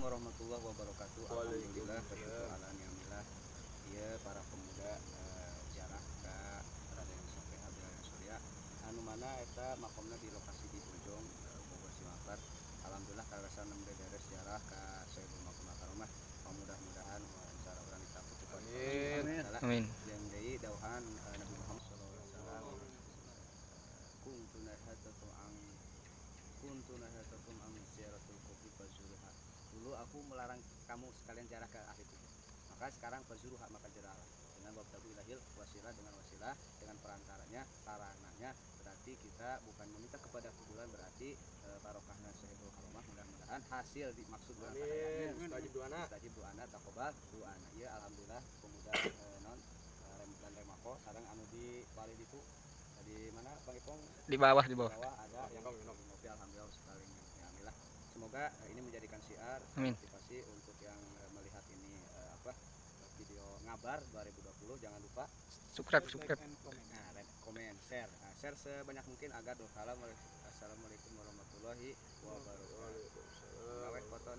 warahmatullahi wabarakatuh. Alhamdulillah bersyukur ala ni'amillah. Ieu para pemuda ziarah ka Raden Sofeh Abdillah Surya anu mana eta makomna di lokasi di ujung Bogor Cimapak. Alhamdulillah karasan beres ziarah ka Sayyidul Maqam Karomah. Mudah-mudahan wawancara urang ditakuti ku Amin. jeung deui dawuhan Nabi Muhammad sallallahu alaihi wasallam. Kuntu nahatakum an ziyaratul kubur fazuruha. Dulu aku melarang kamu sekalian ziarah ke ahli kubur. Maka sekarang fazuruha maka ziarahlah. Dengan wabtagu ilahil wasilah dengan wasilah dengan perantaranya sarananya berarti kita bukan meminta kepada kuburan berarti barokahna Sayyidul Karomah mudah-mudahan hasil dimaksud urang sadaya. Mustajib doana takobal doana. Ieu alhamdulillah pemuda non dan remako sareng anu di bali ditu di mana Bang Ipong Di bawah. bawah ada yang ngopi alhamdulillah sekali alhamdulillah. Semoga ini menjadikan syiar Amin. motivasi untuk yang melihat ini video ngabar 2020 jangan lupa Subscribe. komen, share sebanyak mungkin agar doa. Assalamualaikum warahmatullahi wabarakatuh. Gawe foto